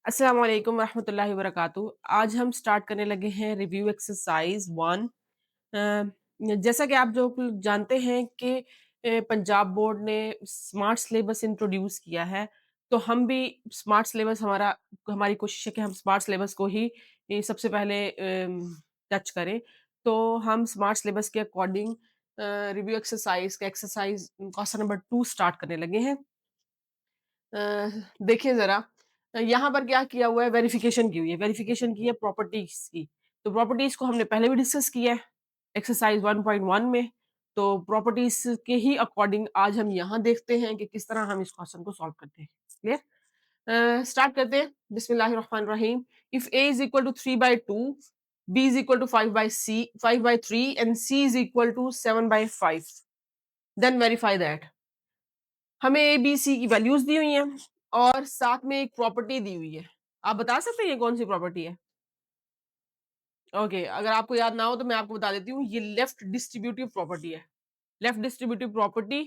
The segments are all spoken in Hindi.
अस्सलाम वालेकुम रहमतुल्लाहि व बरकातुहू। आज हम स्टार्ट करने लगे हैं रिव्यू एक्सरसाइज 1। जैसा कि आप जो लोग जानते हैं कि पंजाब बोर्ड ने स्मार्ट सिलेबस इंट्रोड्यूस किया है, तो हम भी स्मार्ट सिलेबस हमारी कोशिश है कि हम स्मार्ट सिलेबस को ही सबसे पहले टच करें। तो हम स्मार्ट सिलेबस के अकॉर्डिंग रिव्यू एक्सरसाइज का एक्सरसाइज क्वेश्चन नंबर 2 स्टार्ट करने लगे हैं। अ, देखिए ज़रा यहाँ पर क्या किया हुआ है, वेरिफिकेशन की हुई है। वेरिफिकेशन की है प्रॉपर्टीज़ की। तो प्रॉपर्टीज़ को हमने पहले भी डिस्कस किया है एक्सरसाइज 1.1 में। तो प्रॉपर्टीज़ के ही अकॉर्डिंग आज हम यहाँ देखते हैं कि किस तरह हम इस क्वेश्चन को सॉल्व करते हैं। क्लियर? स्टार्ट करते हैं। बिस्मिल्लाहिर्रहमानिर्रहीम। If A is equal to 3/2, B is equal to 5/3 and C is equal to 7/5, then verify that. हमें ए बी सी की वैल्यूज दी हुई हैं और साथ में एक प्रॉपर्टी दी हुई है। आप बता सकते हैं ये कौन सी प्रॉपर्टी है? ओके, अगर आपको याद ना हो तो मैं आपको बता देती हूँ, ये लेफ्ट डिस्ट्रीब्यूटिव प्रॉपर्टी है। Left distributive property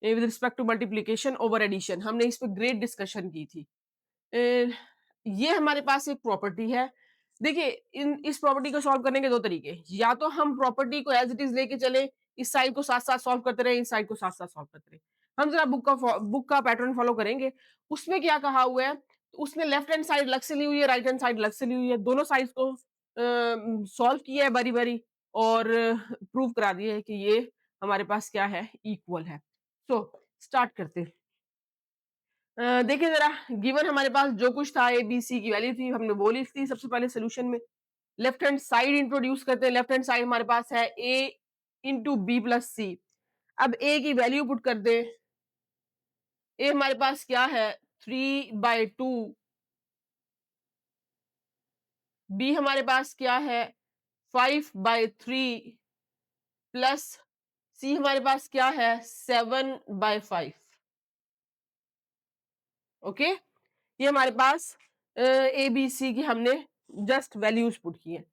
with respect to multiplication over addition, हमने इस पे ग्रेट डिस्कशन की थी। अ, ये हमारे पास एक प्रॉपर्टी है। देखिए, इन इस प्रॉपर्टी को सॉल्व करने के दो तरीके, या तो हम प्रॉपर्टी को एज इट इज लेके चले, इस साइड को साथ साथ सॉल्व करते रहे, इस साइड को साथ साथ सॉल्व करते रहे। हम जरा बुक का पैटर्न फॉलो करेंगे। उसमें क्या कहा हुआ है, उसने लेफ्ट हैंड साइड अलग से ली हुई है, राइट हैंड साइड अलग से ली हुई है, दोनों साइड को सॉल्व किया है बारी बारी, और प्रूव करा दिया है कि ये हमारे पास क्या है, इक्वल है। सो स्टार्ट करते हैं। देखिए जरा, गिवन हमारे पास जो कुछ था, ए बी सी की वैल्यू थी, हमने वो ली थी सबसे पहले सोल्यूशन में। लेफ्ट हैंड साइड इंट्रोड्यूस करते हैं। लेफ्ट हैंड साइड हमारे पास है ए इंटू बी प्लस सी। अब ए की वैल्यू पुट कर दे। ए हमारे पास क्या है, 3/2। बी हमारे पास क्या है, 5/3 प्लस सी हमारे पास क्या है, 7/5। ओके, ये हमारे पास ए बी सी की हमने जस्ट वैल्यूज पुट की है।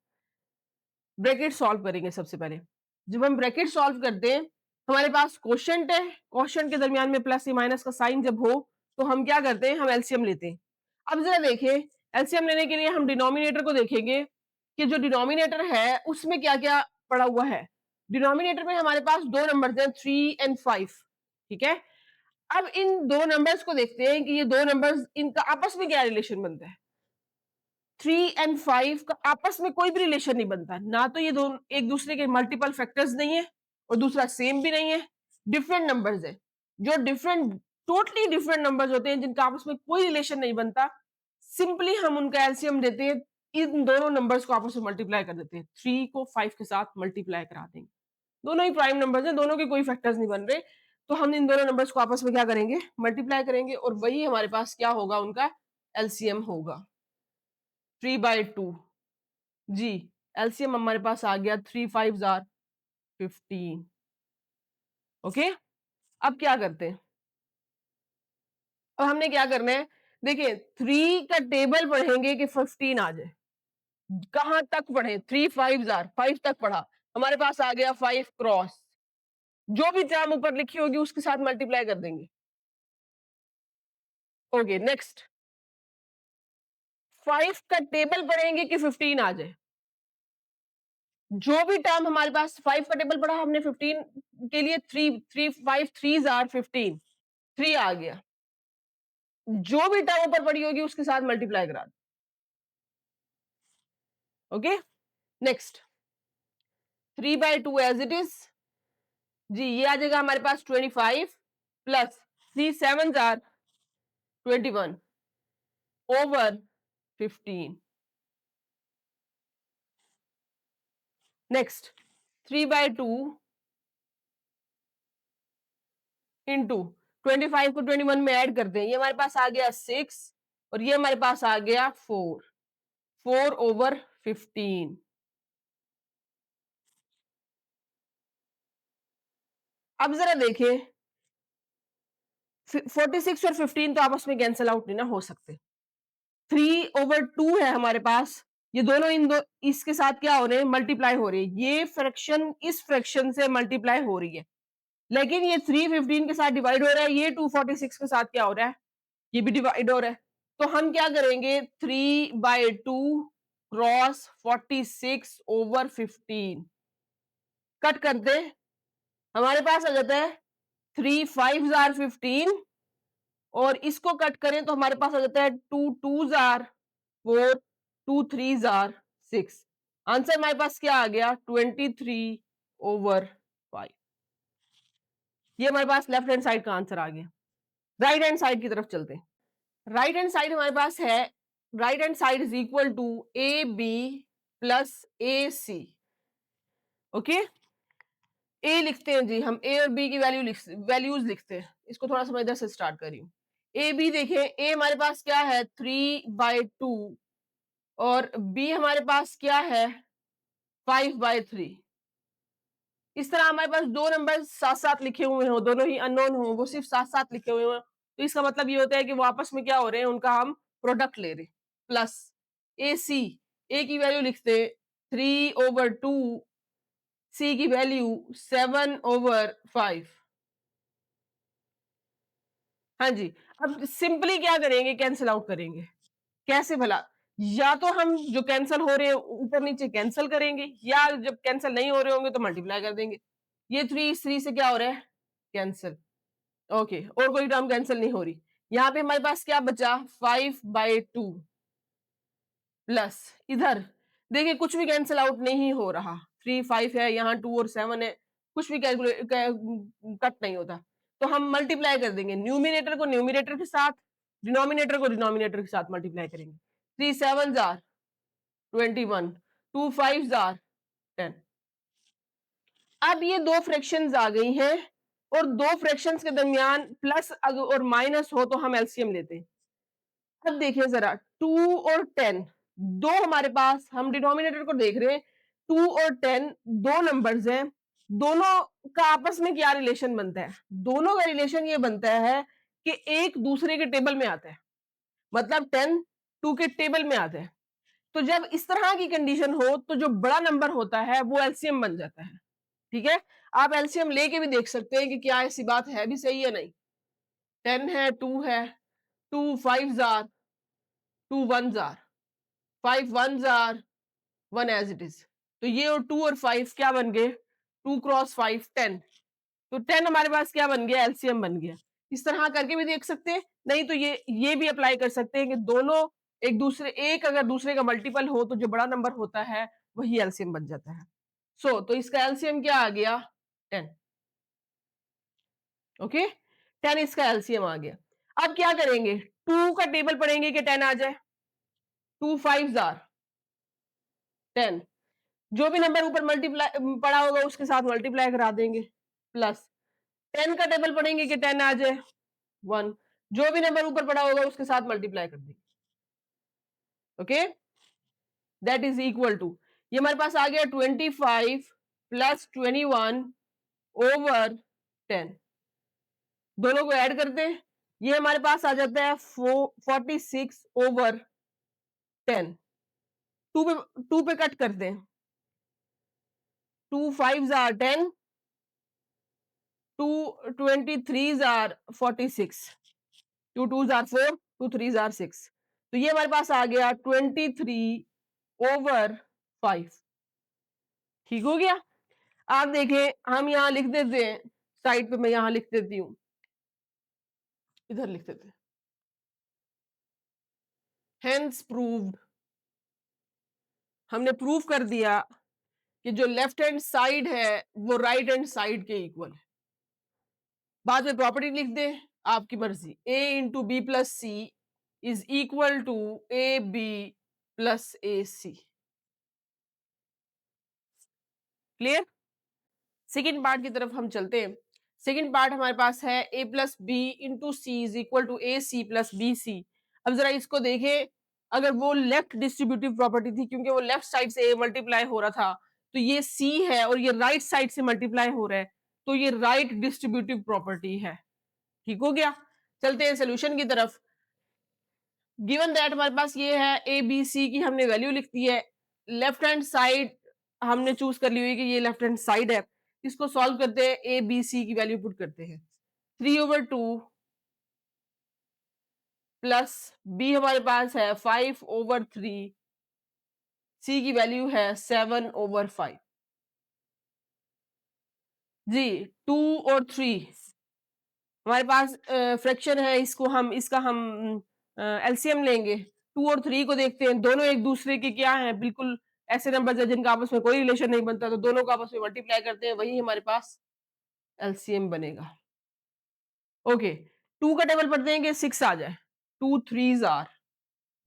ब्रैकेट सॉल्व करेंगे सबसे पहले। जब हम ब्रैकेट सॉल्व करते हैं, हमारे पास क्वोशिएंट है, क्वोशिएंट के दरमियान में प्लस या माइनस का साइन जब हो, तो हम क्या करते हैं, हम एलसीएम लेते हैं। अब जरा देखिए, एलसीएम लेने के लिए हम डिनोमिनेटर को देखेंगे कि जो डिनोमिनेटर है उसमें क्या क्या पड़ा हुआ है। डिनोमिनेटर में हमारे पास दो नंबर हैं, 3 और 5। ठीक है, अब इन दो नंबर्स को देखते हैं कि ये दो नंबर्स, इनका आपस में क्या रिलेशन बनता है। 3 और 5 का आपस में कोई भी रिलेशन नहीं बनता, ना तो ये दोनों एक दूसरे के मल्टीपल फैक्टर्स नहीं है, और दूसरा सेम भी नहीं है, डिफरेंट नंबर्स है। जो डिफरेंट, टोटली डिफरेंट नंबर्स होते हैं जिनका आपस में कोई रिलेशन नहीं बनता, सिंपली हम उनका एलसीएम देते हैं, इन दोनों नंबर्स को आपस में मल्टीप्लाई कर देते हैं। 3 को 5 के साथ मल्टीप्लाई करा देंगे। दोनों ही प्राइम नंबर्स हैं, दोनों के कोई फैक्टर्स नहीं बन रहे, तो हम इन दोनों नंबर्स को आपस में क्या करेंगे, मल्टीप्लाई करेंगे, और वही हमारे पास क्या होगा, उनका एलसीएम होगा 3/2। जी, एलसीएम हमारे पास आ गया, 3 5 जार 15। ओके, अब क्या करते हैं, अब हमने क्या करना है, देखिए 3 का टेबल पढ़ेंगे कि 15 आ जाए। कहां तक पढ़े, 3 5 जार 5 तक पढ़ा, हमारे पास आ गया 5 क्रॉस। जो भी टर्म ऊपर लिखी होगी उसके साथ मल्टीप्लाई कर देंगे। ओके, नेक्स्ट 5 का टेबल पढ़ेंगे कि 15 आ जाए। जो भी टर्म हमारे पास 5 का टेबल पढ़ा हमने 15 के लिए, 3 3 5 3 जार 15, 3 आ गया। जो भी टर्म ऊपर पड़ी होगी उसके साथ मल्टीप्लाई करा दो। Okay, next 3/2 as it is. जी, ये आ जाएगा हमारे पास 25 प्लस 3 7 जार 21 ओवर 15। नेक्स्ट 3/2 इंटू 25 को 21 में ऐड करते हैं, ये हमारे पास आ गया 6, और ये हमारे पास आ गया 4 ओवर 15। अब जरा देखिए, 46 और 15 तो आपस में कैंसिल आउट नहीं ना हो सकते। 3/2 है हमारे पास, ये दोनों इन दो इसके साथ क्या हो रहे हैं, मल्टीप्लाई हो रही है। ये फ्रैक्शन इस फ्रैक्शन से मल्टीप्लाई हो रही है, लेकिन ये 3 15 के साथ डिवाइड हो रहा है, ये 246 के साथ क्या हो रहा है, ये भी डिवाइड हो रहा है। तो हम क्या करेंगे, 3/2 क्रॉस 46/15 कट करते, हमारे पास आ जाता है 3 5 15 और इसको कट करें तो हमारे पास आ जाता है 2 2 4 2 3 6। आंसर हमारे पास क्या आ गया, 23/5। ये हमारे पास लेफ्ट हैंड साइड का आंसर आ गया। राइट हैंड साइड की तरफ चलते हैं। राइट हैंड साइड हमारे पास है, right hand side is equal to AB plus AC। Okay, A लिखते हैं जी, हम ए और बी की वैल्यूज लिखते हैं। इसको थोड़ा सा मैं इधर से स्टार्ट कर रही हूँ। ए बी देखें, ए हमारे पास क्या है 3/2 और बी हमारे पास क्या है 5/3। इस तरह हमारे पास दो नंबर साथ साथ लिखे हुए हो, दोनों ही अननोन हो, वो सिर्फ साथ साथ लिखे हुए हो, तो इसका मतलब ये होता है कि वो आपस में क्या हो रहे हैं, उनका हम प्रोडक्ट ले रहे। प्लस ए सी, ए की वैल्यू लिखते 3/2, सी की वैल्यू 7/5। हाँ जी, अब सिंपली क्या करेंगे, कैंसिल आउट करेंगे। कैसे भला, या तो हम जो कैंसिल हो रहे हैं ऊपर नीचे कैंसिल करेंगे, या जब कैंसिल नहीं हो रहे होंगे तो मल्टीप्लाई कर देंगे। ये 3 इस 3 से क्या हो रहा है, कैंसिल। ओके, और कोई टर्म कैंसिल नहीं हो रही। यहाँ पे हमारे पास क्या बचा 5/2 प्लस इधर देखिए कुछ भी कैंसिल आउट नहीं हो रहा, 3 5 है, यहाँ 2 और 7 है, कुछ भी कट नहीं होता। तो हम मल्टीप्लाई कर देंगे, न्यूमिनेटर को न्यूमिनेटर के साथ, डिनोमिनेटर को डिनोमिनेटर के साथ मल्टीप्लाई करेंगे। 3 7 आर 21, 2 5 आर 10। अब ये दो फ्रैक्शंस आ गई हैं और दो फ्रैक्शंस के दरमियान प्लस और माइनस हो तो हम एलसीएम लेते हैं। अब देखिए जरा 2 और 10 दो हमारे पास, हम डिनोमिनेटर को देख रहे हैं, 2 और 10 दो नंबर्स हैं, दोनों का आपस में क्या रिलेशन बनता है, दोनों का रिलेशन ये बनता है कि एक दूसरे के टेबल में आता है, मतलब 10 2 के टेबल में आता है। तो जब इस तरह की कंडीशन हो तो जो बड़ा नंबर होता है वो एलसीएम बन जाता है। ठीक है, आप एलसीएम लेके भी देख सकते हैं कि क्या ऐसी बात है भी सही है नहीं। 10 है, 2 है, 2 5 are, 2 1 are, 5 1 are 1 as it is. तो ये और 2 और 5 क्या बन गए, 2 क्रॉस 5 10। तो 10 हमारे पास क्या बन गया, एलसीएम बन गया। इस तरह करके भी देख सकते हैं, नहीं तो ये भी अप्लाई कर सकते हैं कि दोनों एक दूसरे, एक अगर दूसरे का मल्टीपल हो तो जो बड़ा नंबर होता है वही एलसीएम बन जाता है। तो इसका एलसीएम क्या आ गया 10। ओके, 10 इसका एलसीएम आ गया। अब क्या करेंगे, 2 का टेबल पढ़ेंगे कि 10 आ जाए, 2 5 आर 10, जो भी नंबर ऊपर मल्टीप्लाई पड़ा होगा उसके साथ मल्टीप्लाई करा देंगे। प्लस 10 का टेबल पढ़ेंगे कि 10 आ जाए 1, जो भी नंबर ऊपर पड़ा होगा उसके साथ मल्टीप्लाई कर देंगे। Okay, that is equal to, ये हमारे पास आ गया 25 प्लस 21 ओवर 10। दोनों को ऐड करते हैं, ये हमारे पास आ जाता है 46/10। 2 पे कट करते हैं, 2 5 आर 10, 2 23 आर 46, 2 2 आर 4, 2 3 आर 6। तो ये हमारे पास आ गया 23/5। ठीक हो गया। आप देखें, हम यहां लिख देते हैं साइड पे, मैं यहां लिख देती हूं, इधर लिख देते हैं, हेंस प्रूव्ड। हमने प्रूव कर दिया कि जो लेफ्ट हैंड साइड है वो राइट हैंड साइड के इक्वल है। बाद में प्रॉपर्टी लिख दे, आपकी मर्जी। a into B plus C is equal to A B plus A C. Clear. Second part की तरफ हम चलते हैं। सेकेंड पार्ट हमारे पास है a plus B into C is equal to A C plus B C. अब जरा इसको देखें, अगर वो लेफ्ट डिस्ट्रीब्यूटिव प्रॉपर्टी थी, क्योंकि वो लेफ्ट साइड से a मल्टीप्लाई हो रहा था, तो ये c है और ये राइट साइड से मल्टीप्लाई हो रहा है, तो ये राइट डिस्ट्रीब्यूटिव प्रॉपर्टी है। ठीक हो गया। चलते हैं सोल्यूशन की तरफ। गिवन दैट हमारे पास ये है ए बी सी की हमने वैल्यू लिख दी है, लेफ्ट हैंड साइड हमने चूज कर ली हुई कि ये लेफ्ट हैंड साइड है। इसको सॉल्व करते हैं, ए बी सी की वैल्यू पुट करते हैं। 3/2 प्लस बी हमारे पास है 5/3, सी की वैल्यू है 7/5। जी 2 और 3 हमारे पास फ्रैक्शन है, इसका हम एलसीएम लेंगे। 2 और 3 को देखते हैं, दोनों एक दूसरे के क्या हैं, बिल्कुल ऐसे नंबर है जिनका आपस में कोई रिलेशन नहीं बनता, तो दोनों को आपस में मल्टीप्लाई करते हैं, वही हमारे पास एलसीएम बनेगा। ओके, 2 का टेबल पढ़ते हैं कि 6 आ जाए। 2 3s आर,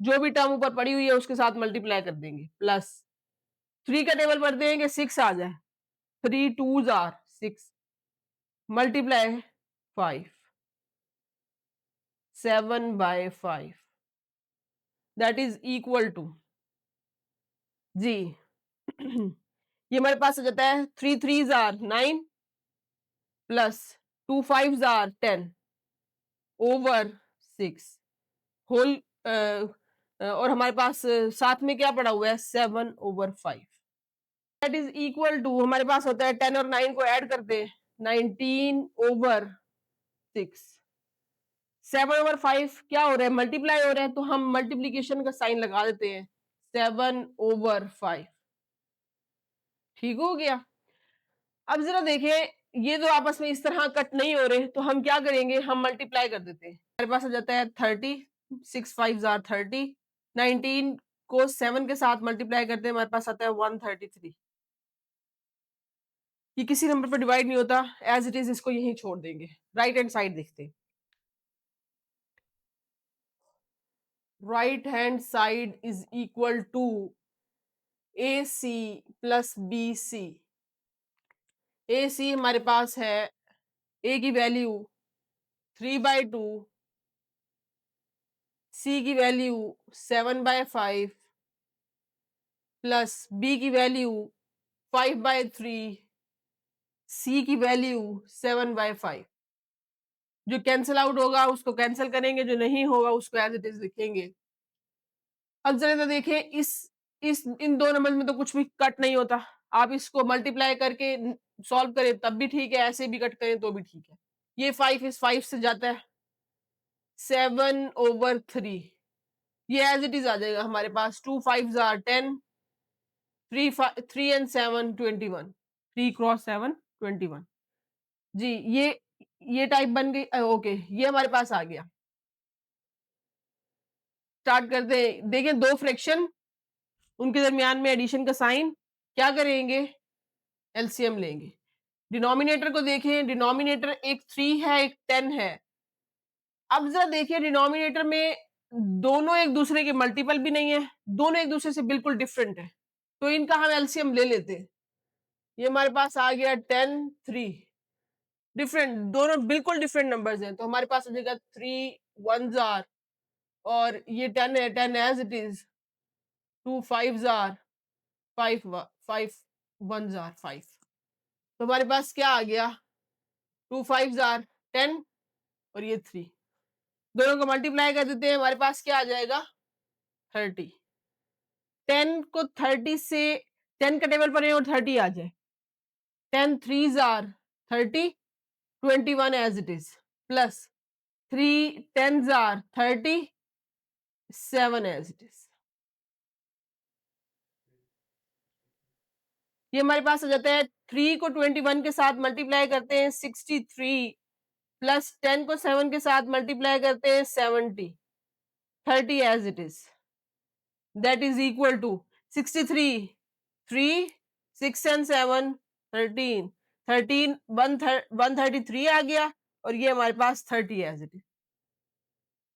जो भी टर्म ऊपर पड़ी हुई है उसके साथ मल्टीप्लाई कर देंगे, प्लस 3 का टेबल पढ़ते हैं कि 6 आ जाए। 3 2s are 6, multiply 5, 7/5, that is equal to, जी ये हमारे पास आ जाता है 3 3s are 9 plus 2 5s are 10 over 6 whole, और हमारे पास साथ में क्या पड़ा हुआ है 7/5, दैट इज इक्वल टू, हमारे पास होता है 10 और 9 को ऐड करते हैं 19/6। 7/5 क्या हो रहा है, मल्टीप्लाई हो रहा है, तो हम मल्टीप्लीकेशन का साइन लगा देते हैं, 7/5। ठीक हो गया। अब जरा देखें, ये तो आपस में इस तरह कट नहीं हो रहे, तो हम क्या करेंगे, हम मल्टीप्लाई कर देते हैं। हमारे पास आ जाता है 30, 6 5s आर 30, 19 को 7 के साथ मल्टीप्लाई करते हैं, हमारे पास आता है 133। ये किसी नंबर पर डिवाइड नहीं होता, एज इट इज इसको यहीं छोड़ देंगे। राइट हैंड साइड देखते हैं, right hand side is equal to AC plus BC। AC हमारे पास है, A की वैल्यू 3/2, C की वैल्यू 7/5 प्लस B की वैल्यू 5/3, C की वैल्यू 7/5। जो कैंसिल आउट होगा उसको कैंसिल करेंगे, जो नहीं होगा उसको एज इट इज लिखेंगे। अब जरा देखें, इस इन दो नंबर में तो कुछ भी कट नहीं होता, आप इसको मल्टीप्लाई करके सॉल्व करें तब भी ठीक है, ऐसे भी कट करें तो भी ठीक है। ये 5 इस 5 से जाता है, 7/3, ये एज इट इज आ जाएगा हमारे पास। 2 5s आर 10, 3 and 7 21, 3 क्रॉस 7 21। जी ये टाइप बन गई। ओके, ये हमारे पास आ गया। स्टार्ट करते हैं, देखें दो फ्रैक्शन, उनके दरमियान में एडिशन का साइन, क्या करेंगे, एलसीएम लेंगे। डिनोमिनेटर को देखें, डिनोमिनेटर एक 3 है एक 10 है। अब जरा देखिए, डिनोमिनेटर में दोनों एक दूसरे के मल्टीपल भी नहीं है, दोनों एक दूसरे से बिल्कुल डिफरेंट है, तो इनका हम एलसीएम ले लेते हैं। ये हमारे पास आ गया 10 3, डिफरेंट, दोनों बिल्कुल डिफरेंट नंबर्स हैं, तो हमारे पास हो जाएगा 3 1s आर, और ये 10 है, 10 as it is. 2 5s are 5 5 1s are 5, तो हमारे पास क्या आ गया, 2 5s आर 10 और ये 3, दोनों को मल्टीप्लाई कर देते हैं, हमारे पास क्या आ जाएगा 30। 10 को 30 से 10 का टेबल पर है और 30 आ जाए, 10 3s are 30, 21 as it is, plus 3 10s are 30, 7 as it is. ये हमारे पास आ जाता है, 3 को 21 के साथ मल्टीप्लाई करते हैं 63, प्लस 10 को 7 के साथ मल्टीप्लाई करते हैं 70, 30 as it is, that is equal to 63 3 6 and 7 13 13 133 आ गया, और ये हमारे पास 30 एज इट इज।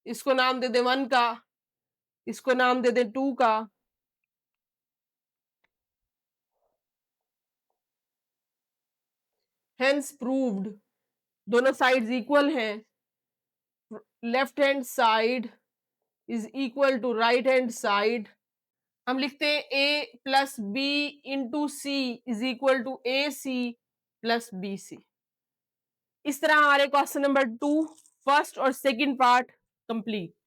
इसको नाम दे दे 1 का, इसको नाम दे दे 2 का। हेंस प्रूव्ड, दोनों साइड्स इक्वल हैं, left hand side is equal to right hand side. हम लिखते हैं A plus B into C is equal to A C plus B C. इस तरह हमारे क्वेश्चन नंबर 2 फर्स्ट और सेकंड पार्ट कंप्लीट।